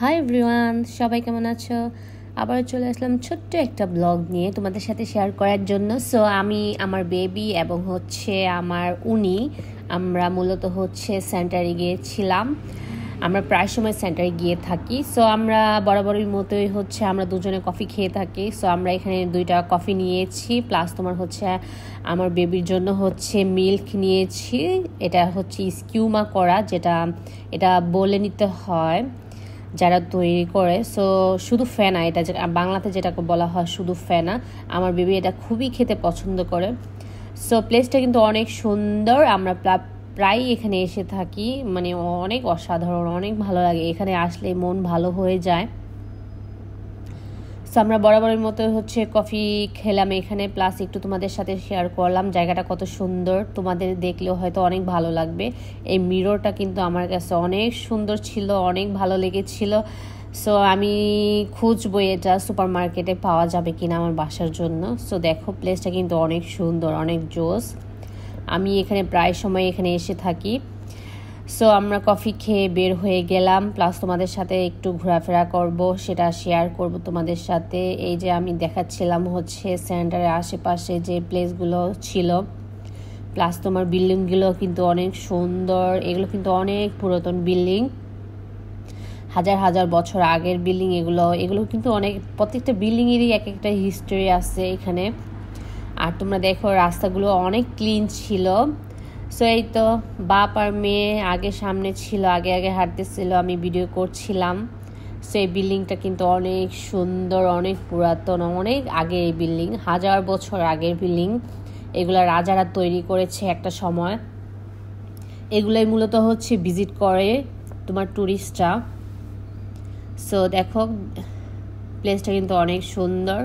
Hi everyone, সবাই কেমন আছো? আবার চলে আসলাম ছোট্ট একটা ব্লগ নিয়ে তোমাদের সাথে শেয়ার করার জন্য। সো আমি আমার বেবি এবং আমার আমরা মূলত সেন্টারে গিয়েছিলাম। আমরা প্রায় সময় সেন্টারে গিয়ে থাকি। সো আমরা বরাবরের মতোই আমরা দুজনে কফি খেয়ে থাকি। সো আমরা এখানে 2টা কফি নিয়েছি, প্লাস আমার বেবির জন্য মিল্ক নিয়েছি। এটা স্কিউমা করা, এটা বলে নিতে হয় যারা তৈরি করে। সো শুধু ফেনা, এটা বাংলাতে যেটাকে বলা হয় শুধু ফেনা। আমার বেবি এটা খুবই খেতে পছন্দ করে। সো প্লেসটা কিন্তু অনেক সুন্দর। আমরা প্রায় এখানে এসে থাকি, মানে অনেক অসাধারণ, অনেক ভালো লাগে এখানে আসলে, মন ভালো হয়ে যায়। সো আমরা বরাবরের মতো কফি খেলাম এখানে, প্লাস একটু তোমাদের সাথে শেয়ার করলাম জায়গাটা কত সুন্দর। তোমাদের দেখলেও হয়তো অনেক ভালো লাগবে। এই মিররটা কিন্তু আমার কাছে অনেক সুন্দর ছিল, অনেক ভালো লেগেছিল। সো আমি খুঁজবো এটা সুপার মার্কেটে পাওয়া যাবে কিনা আমার বাসার জন্য। সো দেখো, প্লেসটা কিন্তু অনেক সুন্দর, অনেক জোস। আমি এখানে প্রায় সময় এখানে এসে থাকি। সো আমরা কফি খেয়ে বের হয়ে গেলাম, প্লাস তোমাদের সাথে একটু ঘোরাফেরা করব, সেটা শেয়ার করব তোমাদের সাথে। এই যে আমি দেখাচ্ছিলাম সেন্টারের আশেপাশে যে প্লেসগুলো ছিল, প্লাস তোমার বিল্ডিংগুলো কিন্তু অনেক সুন্দর। এগুলো কিন্তু অনেক পুরাতন বিল্ডিং, হাজার হাজার বছর আগের বিল্ডিং এগুলো কিন্তু অনেক, প্রত্যেকটা বিল্ডিংয়েরই এক একটা হিস্টোরি আছে এখানে। আর তোমরা দেখো রাস্তাগুলো অনেক ক্লিন ছিল। সো এই তো বাপ আর মেয়ে আগে সামনে ছিল, আগে আগে হাঁটতেছিল, আমি ভিডিও করছিলাম। সো এই বিল্ডিংটা কিন্তু অনেক সুন্দর, অনেক পুরাতন, অনেক আগে এই বিল্ডিং, হাজার বছর আগের বিল্ডিং। এগুলা রাজারা তৈরি করেছে একটা সময়। এগুলাই মূলত ভিজিট করে তোমার ট্যুরিস্টরা। সো দেখো প্লেসটা কিন্তু অনেক সুন্দর।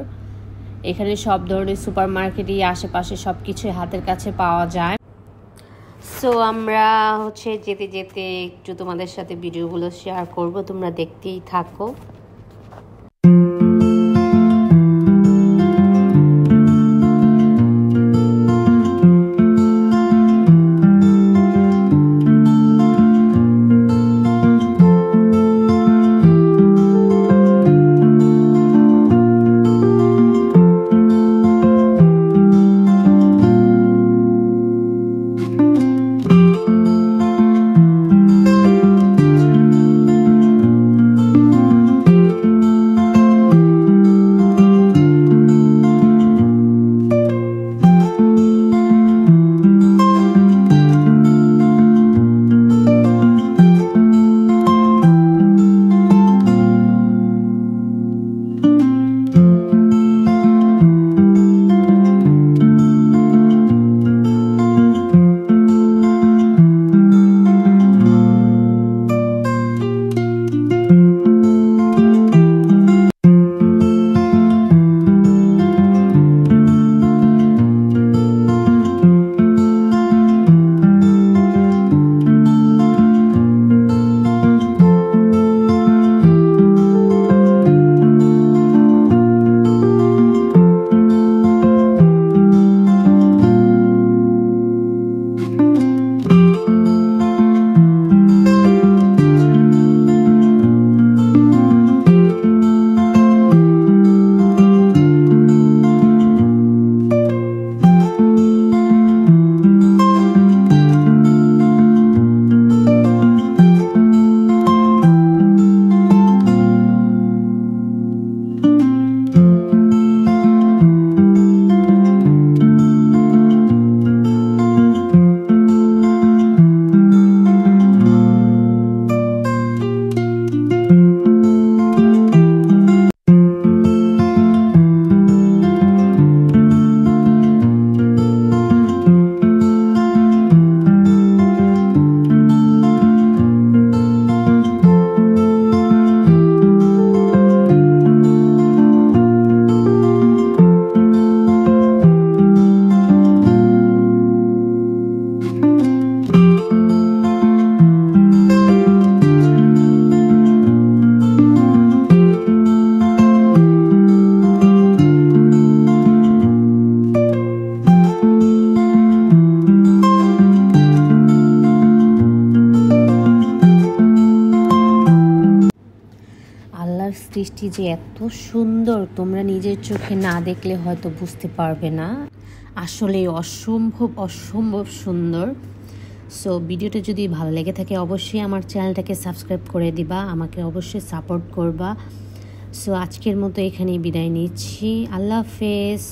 এখানে সব ধরনের সুপার মার্কেটই আশেপাশে সব কিছুই হাতের কাছে পাওয়া যায়। সো আমরা যেতে যেতে একটু তোমাদের সাথে ভিডিওগুলো শেয়ার করব, তোমরা দেখতেই থাকো। আল্লাহর সৃষ্টি যে এত সুন্দর, তোমরা নিজের চোখে না দেখলে হয়তো বুঝতে পারবে না। আসলে অসম্ভব সুন্দর। সো ভিডিওটা যদি ভালো লেগে থাকে অবশ্যই আমার চ্যানেলটাকে সাবস্ক্রাইব করে দিবা, আমাকে অবশ্যই সাপোর্ট করবা। সো আজকের মতো এখানেই বিদায় নিচ্ছি। আল্লাহ হাফেজ।